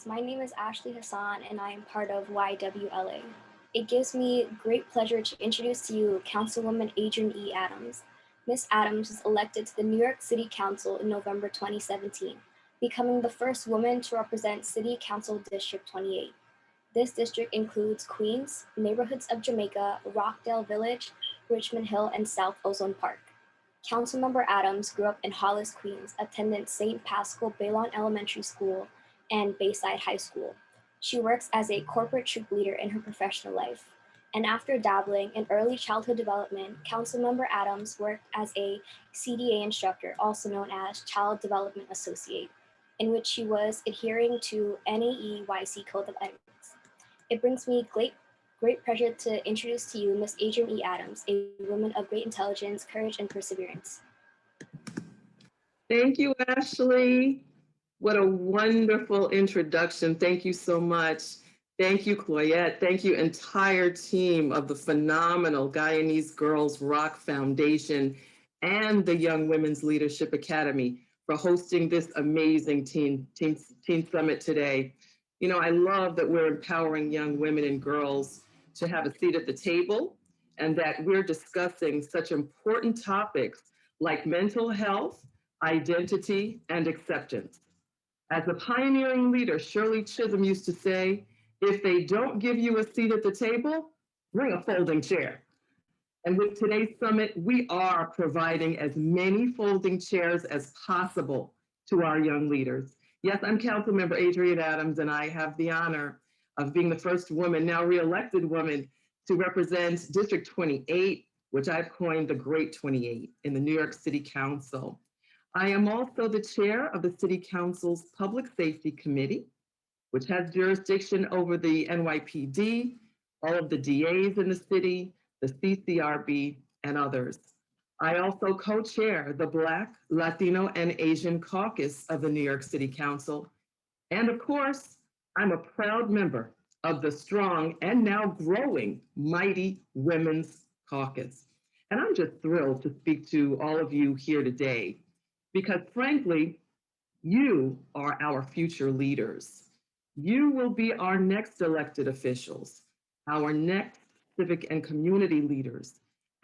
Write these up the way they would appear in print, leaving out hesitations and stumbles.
My name is Ashley Hassan and I am part of YWLA. It gives me great pleasure to introduce to you Councilwoman Adrienne E. Adams. Ms. Adams was elected to the New York City Council in November 2017, becoming the first woman to represent City Council District 28. This district includes Queens, neighborhoods of Jamaica, Rockdale Village, Richmond Hill, and South Ozone Park. Councilmember Adams grew up in Hollis, Queens, attended St. Paschal Baylon Elementary School and Bayside High School. She works as a corporate troop leader in her professional life. And after dabbling in early childhood development, Councilmember Adams worked as a CDA instructor, also known as Child Development Associate, in which she was adhering to NAEYC Code of Ethics. It brings me great pleasure to introduce to you Ms. Adrienne E. Adams, a woman of great intelligence, courage, and perseverance. Thank you, Ashley. What a wonderful introduction. Thank you so much. Thank you, Cloyette. Thank you, entire team of the phenomenal Guyanese Girls Rock Foundation and the Young Women's Leadership Academy for hosting this amazing teen summit today. You know, I love that we're empowering young women and girls to have a seat at the table and that we're discussing such important topics like mental health, identity, and acceptance. As a pioneering leader, Shirley Chisholm used to say, if they don't give you a seat at the table, bring a folding chair. And with today's summit, we are providing as many folding chairs as possible to our young leaders. Yes, I'm Councilmember Adrienne Adams, and I have the honor of being the first woman, now re-elected woman, to represent District 28, which I've coined the Great 28 in the New York City Council. I am also the chair of the City Council's Public Safety Committee, which has jurisdiction over the NYPD, all of the DAs in the city, the CCRB, and others. I also co-chair the Black, Latino, and Asian Caucus of the New York City Council. And of course, I'm a proud member of the strong and now growing Mighty Women's Caucus. And I'm just thrilled to speak to all of you here today because frankly, you are our future leaders. You will be our next elected officials, our next civic and community leaders,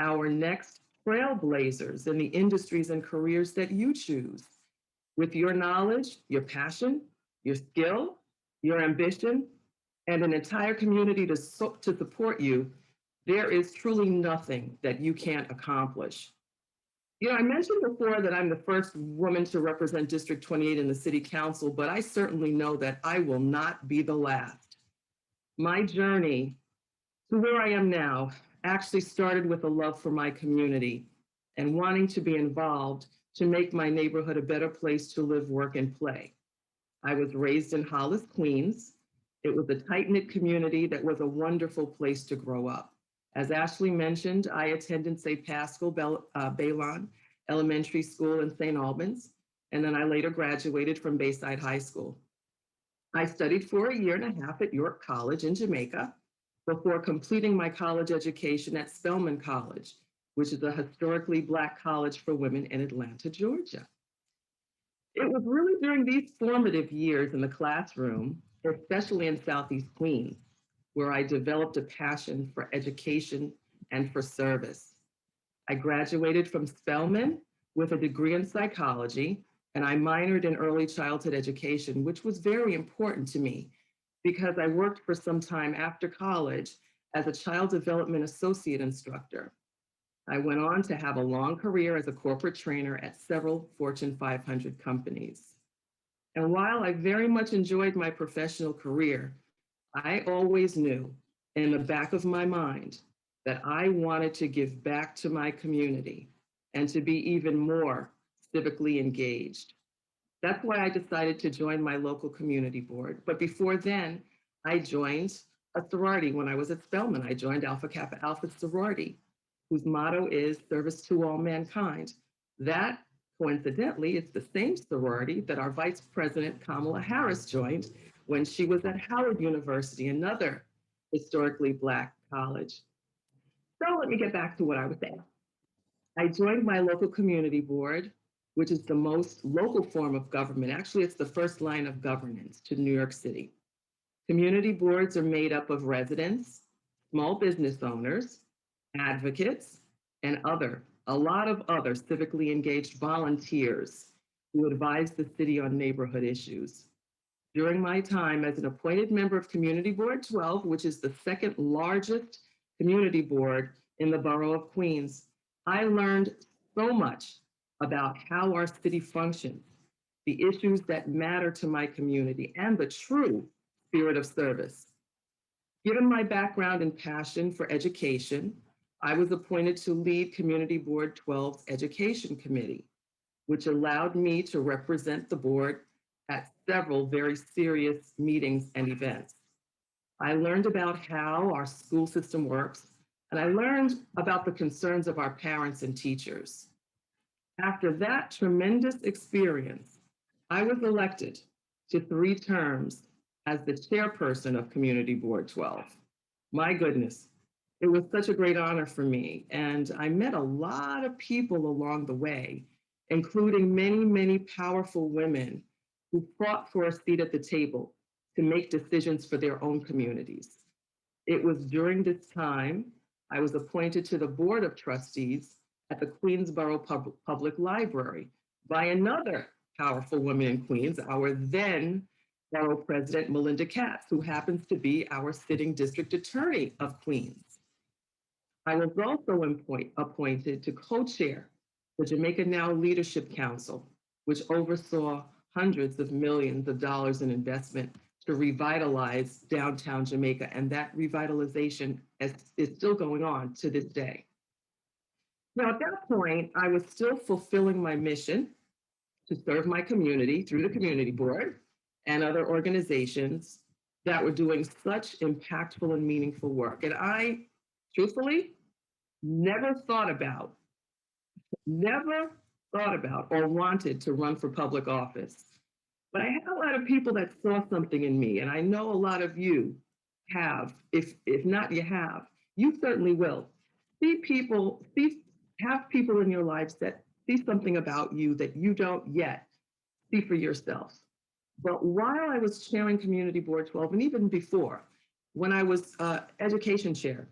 our next trailblazers in the industries and careers that you choose. With your knowledge, your passion, your skill, your ambition, and an entire community to support you, there is truly nothing that you can't accomplish. You know, I mentioned before that I'm the first woman to represent District 28 in the City Council, but I certainly know that I will not be the last. My journey to where I am now actually started with a love for my community and wanting to be involved to make my neighborhood a better place to live, work, and play. I was raised in Hollis, Queens. It was a tight-knit community that was a wonderful place to grow up. As Ashley mentioned, I attended St. Paschal Baylon Elementary School in St. Albans, and then I later graduated from Bayside High School. I studied for a year and a half at York College in Jamaica before completing my college education at Spelman College, which is a historically Black college for women in Atlanta, Georgia. It was really during these formative years in the classroom, especially in Southeast Queens, where I developed a passion for education and for service. I graduated from Spelman with a degree in psychology, and I minored in early childhood education, which was very important to me because I worked for some time after college as a child development associate instructor. I went on to have a long career as a corporate trainer at several Fortune 500 companies. And while I very much enjoyed my professional career, I always knew in the back of my mind that I wanted to give back to my community and to be even more civically engaged. That's why I decided to join my local community board. But before then, I joined a sorority when I was at Spelman. I joined Alpha Kappa Alpha sorority, whose motto is service to all mankind. That, coincidentally, is the same sorority that our Vice President Kamala Harris joined when she was at Howard University, another historically Black college. So let me get back to what I was saying. I joined my local community board which is the most local form of government. Actually, it's the first line of governance to New York City. Community boards are made up of residents, small business owners, advocates, and a lot of other civically engaged volunteers who advise the city on neighborhood issues. During my time as an appointed member of Community Board 12, which is the second largest community board in the borough of Queens, I learned so much about how our city functions, the issues that matter to my community, and the true spirit of service. Given my background and passion for education, I was appointed to lead Community Board 12's Education Committee, which allowed me to represent the board at several very serious meetings and events. I learned about how our school system works, and I learned about the concerns of our parents and teachers. After that tremendous experience, I was elected to 3 terms as the chairperson of Community Board 12. My goodness, it was such a great honor for me. And I met a lot of people along the way, including many, many powerful women who fought for a seat at the table to make decisions for their own communities. It was during this time I was appointed to the Board of Trustees at the Queensborough Public Library by another powerful woman in Queens, our then Borough President, Melinda Katz, who happens to be our sitting district attorney of Queens. I was also appointed to co-chair the Jamaica Now Leadership Council, which oversaw hundreds of millions of dollars in investment to revitalize downtown Jamaica. And that revitalization is still going on to this day. Now, at that point, I was still fulfilling my mission to serve my community through the community board and other organizations that were doing such impactful and meaningful work. And I, truthfully, never thought about or wanted to run for public office. But I had a lot of people that saw something in me, and I know a lot of you have. If not, you certainly will. Have people in your lives that see something about you that you don't yet see for yourself. But while I was chairing Community Board 12, and even before, when I was education chair,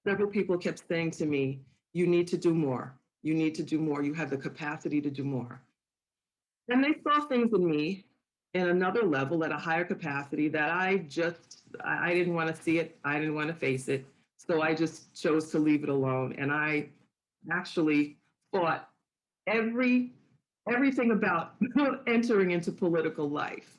several people kept saying to me, you need to do more. You need to do more. You have the capacity to do more. And they saw things in me in another level at a higher capacity that I didn't want to see it. I didn't want to face it. So I just chose to leave it alone. And I actually fought everything about entering into political life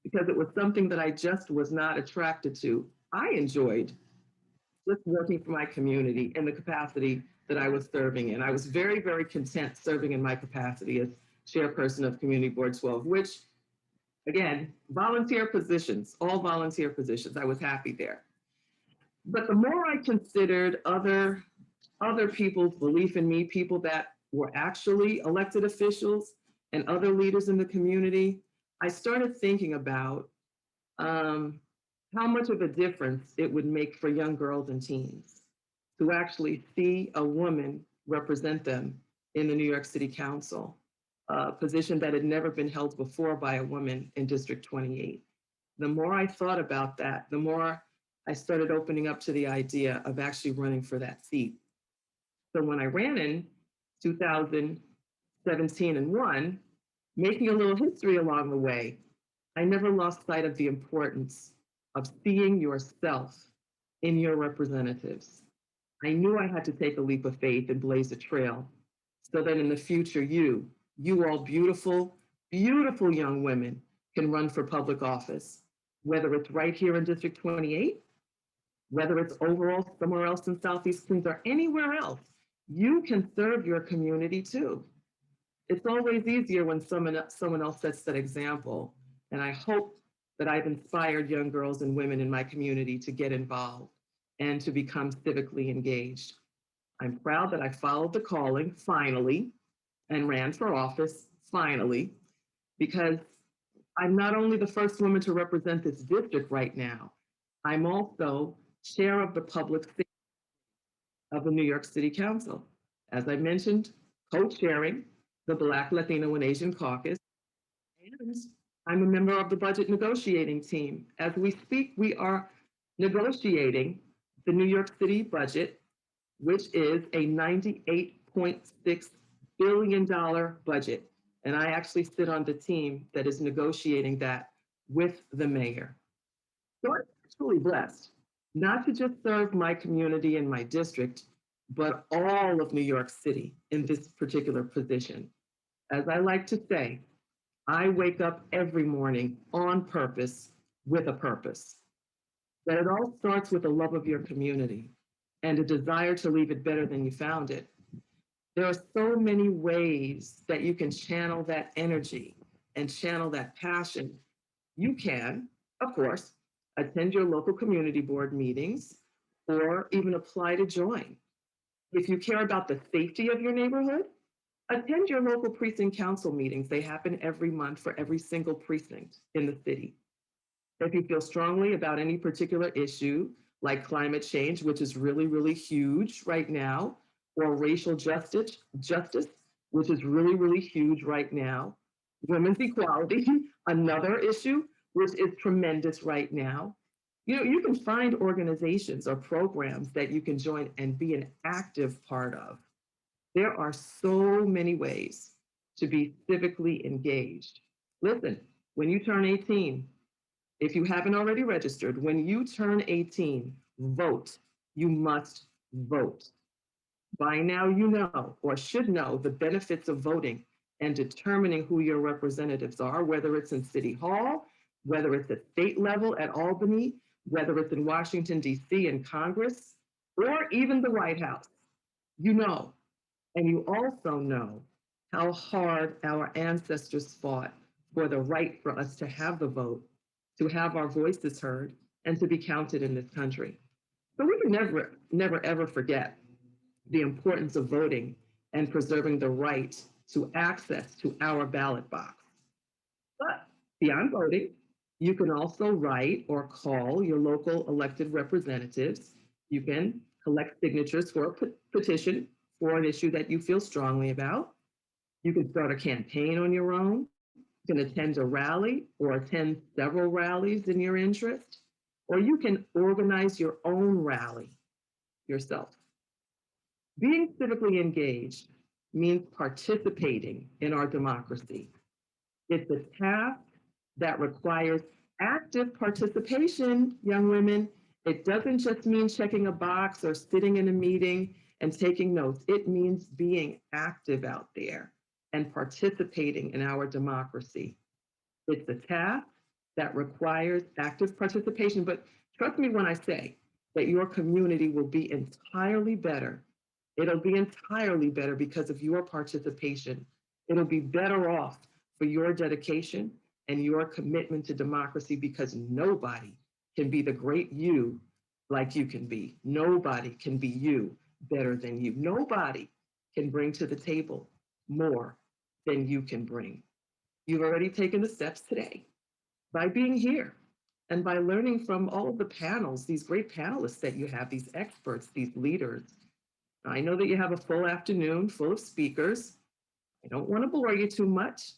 because it was something that I just was not attracted to. I enjoyed just working for my community in the capacity that I was serving in. I was very, very content serving in my capacity as chairperson of Community Board 12, which, again, volunteer positions, all volunteer positions. I was happy there. But the more I considered other people's belief in me, people that were actually elected officials and other leaders in the community, I started thinking about how much of a difference it would make for young girls and teens to actually see a woman represent them in the New York City Council, a position that had never been held before by a woman in District 28. The more I thought about that, the more I started opening up to the idea of actually running for that seat. So when I ran in 2017 and won, making a little history along the way, I never lost sight of the importance of seeing yourself in your representatives. I knew I had to take a leap of faith and blaze a trail so that in the future, you all beautiful, beautiful young women can run for public office, whether it's right here in District 28, whether it's overall somewhere else in Southeast Queens or anywhere else, you can serve your community too. It's always easier when someone else sets that example. And I hope that I've inspired young girls and women in my community to get involved and to become civically engaged. I'm proud that I followed the calling finally and ran for office finally, because I'm not only the first woman to represent this district right now, I'm also chair of the public safety of the New York City Council. As I mentioned, co-chairing the Black, Latino, and Asian Caucus, and I'm a member of the budget negotiating team. As we speak, we are negotiating the New York City budget, which is a $98.6 billion budget. And I actually sit on the team that is negotiating that with the mayor. So I'm truly blessed, not to just serve my community and my district, but all of New York City in this particular position. As I like to say, I wake up every morning on purpose with a purpose. That it all starts with a love of your community and a desire to leave it better than you found it. There are so many ways that you can channel that energy and channel that passion. You can, of course, attend your local community board meetings or even apply to join. If you care about the safety of your neighborhood, attend your local precinct council meetings. They happen every month for every single precinct in the city. If you feel strongly about any particular issue, like climate change, which is really, really huge right now, or racial justice, which is really, really huge right now, women's equality, another issue, which is tremendous right now. You know, you can find organizations or programs that you can join and be an active part of. There are so many ways to be civically engaged. Listen, when you turn 18, if you haven't already registered, when you turn 18, vote. You must vote. By now, you know or should know the benefits of voting and determining who your representatives are, whether it's in City Hall, whether it's at state level at Albany, whether it's in Washington, D.C. in Congress, or even the White House. You know, and you also know how hard our ancestors fought for the right for us to have the vote, to have our voices heard, and to be counted in this country. So we can never, ever forget the importance of voting and preserving the right to access to our ballot box. But beyond voting, you can also write or call your local elected representatives. You can collect signatures for a petition for an issue that you feel strongly about. You can start a campaign on your own. You can attend a rally or attend several rallies in your interest, or you can organize your own rally yourself. Being civically engaged means participating in our democracy. It's a task that requires active participation, young women. It doesn't just mean checking a box or sitting in a meeting and taking notes. It means being active out there and participating in our democracy. It's a task that requires active participation, but trust me when I say that your community will be entirely better. It'll be entirely better because of your participation. It'll be better off for your dedication and your commitment to democracy because nobody can be the great you like you can be. Nobody can be you better than you. Nobody can bring to the table more than you can bring. You've already taken the steps today by being here and by learning from all of the panels, these great panelists that you have, these experts, these leaders. I know that you have a full afternoon full of speakers. I don't want to bore you too much,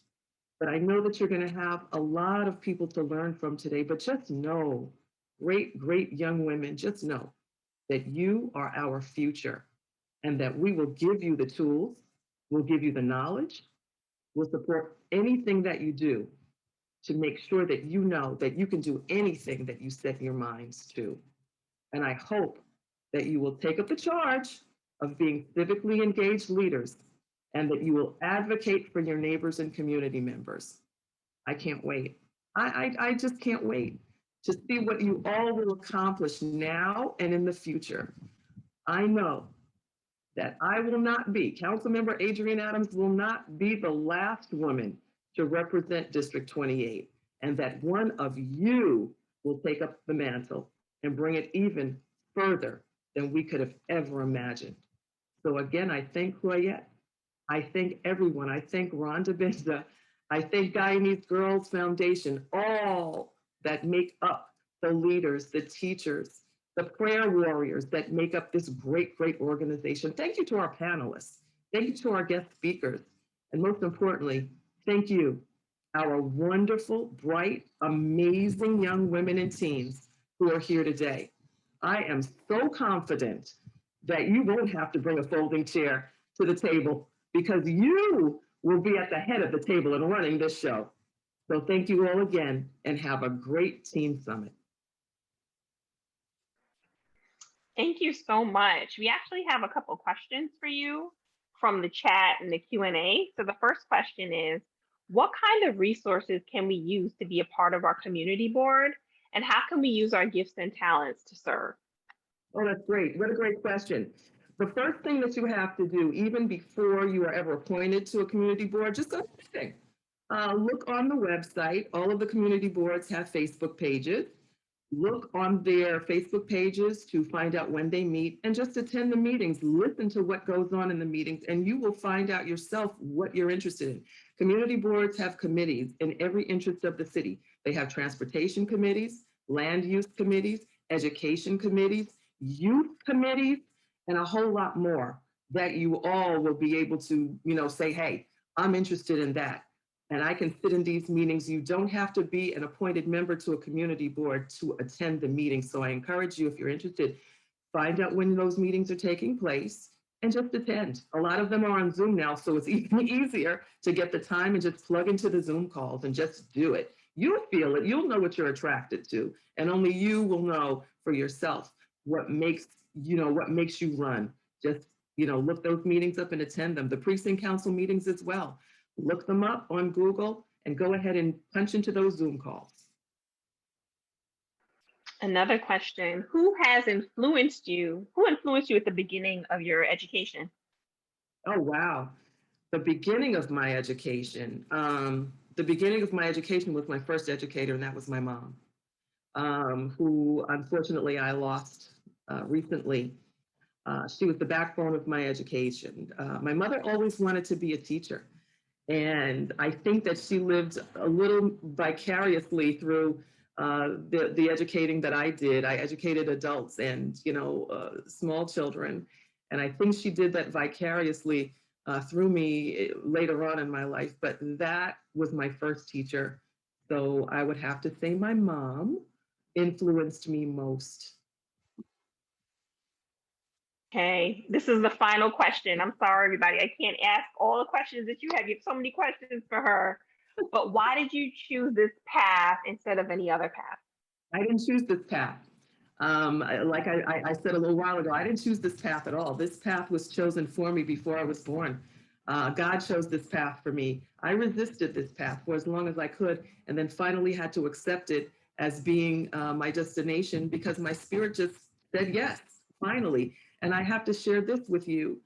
but I know that you're going to have a lot of people to learn from today. But just know, great young women, just know that you are our future and that we will give you the tools, we'll give you the knowledge, we'll support anything that you do to make sure that you know that you can do anything that you set your minds to. And I hope that you will take up the charge of being civically engaged leaders and that you will advocate for your neighbors and community members. I can't wait. I just can't wait to see what you all will accomplish now and in the future. I know that I will not be, Councilmember Adrienne Adams will not be the last woman to represent District 28, and that one of you will take up the mantle and bring it even further than we could have ever imagined. So again, I thank Claudette. I thank everyone. I thank Rhonda Benza. I thank Guyanese Girls Foundation, all that make up the leaders, the teachers, the prayer warriors that make up this great organization. Thank you to our panelists. Thank you to our guest speakers. And most importantly, thank you, our wonderful, bright, amazing young women and teens who are here today. I am so confident that you won't have to bring a folding chair to the table because you will be at the head of the table and running this show. So thank you all again and have a great Teen Summit. Thank you so much. We actually have a couple questions for you from the chat and the Q&A. So the first question is, what kind of resources can we use to be a part of our community board? And how can we use our gifts and talents to serve? Oh, that's great. What a great question. The first thing that you have to do, even before you are ever appointed to a community board, just go thing. Look on the website. All of the community boards have Facebook pages. Look on their Facebook pages to find out when they meet and just attend the meetings. Listen to what goes on in the meetings, and you will find out yourself what you're interested in. Community boards have committees in every interest of the city. They have transportation committees, land use committees, education committees, youth committees, and a whole lot more that you all will be able to, say, hey, I'm interested in that. And I can sit in these meetings. You don't have to be an appointed member to a community board to attend the meeting. So I encourage you, if you're interested, find out when those meetings are taking place and just attend. A lot of them are on Zoom now, so it's even easier to get the time and just plug into the Zoom calls and just do it. You'll feel it. You'll know what you're attracted to, and only you will know for yourself what makes you run. Just look those meetings up and attend them. The precinct council meetings as well. Look them up on Google and go ahead and punch into those Zoom calls. Another question, who influenced you at the beginning of your education? Oh, wow. The beginning of my education. The beginning of my education was my first educator, and that was my mom, who unfortunately I lost recently. She was the backbone of my education. My mother always wanted to be a teacher. And I think that she lived a little vicariously through the educating that I did. I educated adults and, small children. And I think she did that vicariously through me later on in my life. But that was my first teacher. So I would have to say my mom influenced me most. Okay, this is the final question. I'm sorry, everybody. I can't ask all the questions that you have. You have so many questions for her. But why did you choose this path instead of any other path? I didn't choose this path. Like I said a little while ago, I didn't choose this path at all. This path was chosen for me before I was born. God chose this path for me. I resisted this path for as long as I could, and then finally had to accept it as being my destination because my spirit just said yes, finally. And I have to share this with you.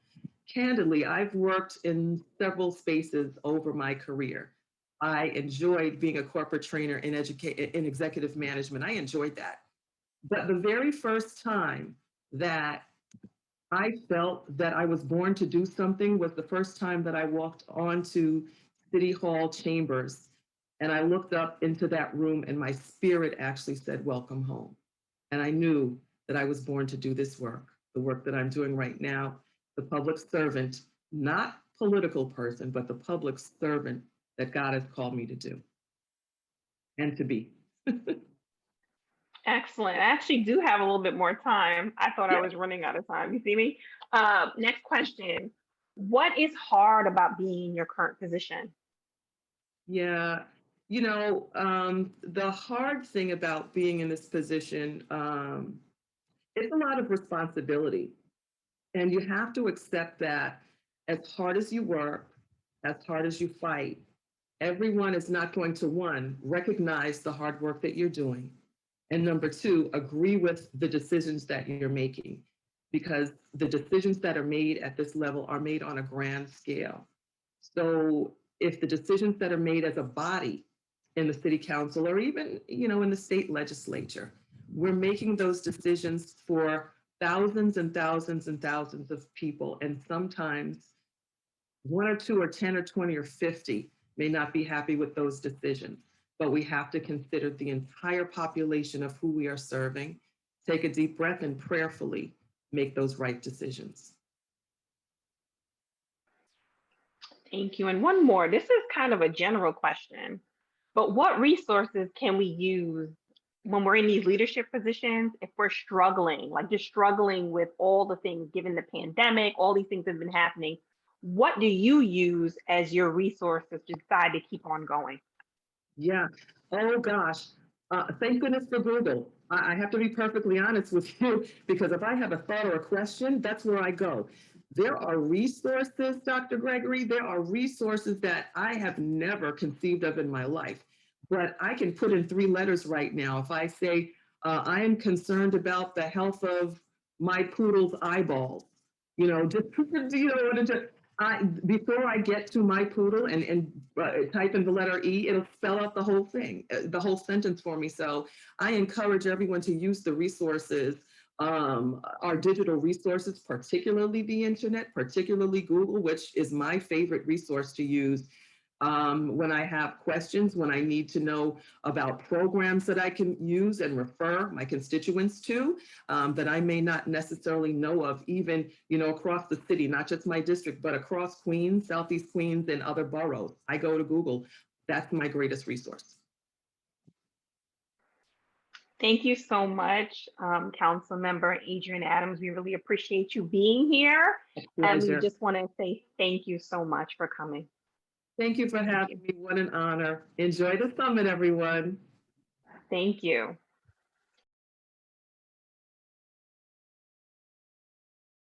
Candidly, I've worked in several spaces over my career. I enjoyed being a corporate trainer in executive management. I enjoyed that. But the very first time that I felt that I was born to do something was the first time that I walked onto City Hall chambers and I looked up into that room and my spirit actually said, welcome home. And I knew that I was born to do this work, the work that I'm doing right now, the public servant, not political person, but the public servant that God has called me to do and to be. Excellent. I actually do have a little bit more time. I thought I was running out of time. You see me? Next question. What is hard about being in your current position? Yeah, the hard thing about being in this position, it's a lot of responsibility. And you have to accept that as hard as you work, as hard as you fight, everyone is not going to, one, recognize the hard work that you're doing. And number two, agree with the decisions that you're making, because the decisions that are made at this level are made on a grand scale. So if the decisions that are made as a body in the city council or even, in the state legislature, we're making those decisions for thousands and thousands and thousands of people. And sometimes one or two or 10 or 20 or 50 may not be happy with those decisions, but we have to consider the entire population of who we are serving, take a deep breath and prayerfully make those right decisions. Thank you. And one more. This is kind of a general question, but what resources can we use when we're in these leadership positions if we're struggling, like just struggling with all the things given the pandemic, all these things that have been happening? What do you use as your resources to decide to keep on going? Yeah. Oh gosh. Thank goodness for Google. I have to be perfectly honest with you because if I have a thought or a question, that's where I go. There are resources, Dr. Gregory, there are resources that I have never conceived of in my life, but I can put in 3 letters right now. If I say, I am concerned about the health of my poodle's eyeballs, just, before I get to my poodle and type in the letter E, it'll spell out the whole thing, the whole sentence for me. So I encourage everyone to use the resources, our digital resources, particularly the internet, particularly Google, which is my favorite resource to use when I have questions, when I need to know about programs that I can use and refer my constituents to that I may not necessarily know of, even across the city, not just my district, but across Queens, Southeast Queens, and other boroughs. I go to Google. That's my greatest resource. Thank you so much, Council Member Adrienne Adams. We really appreciate you being here. And we just want to say thank you so much for coming. Thank you for having me. What an honor. Enjoy the summit, everyone. Thank you.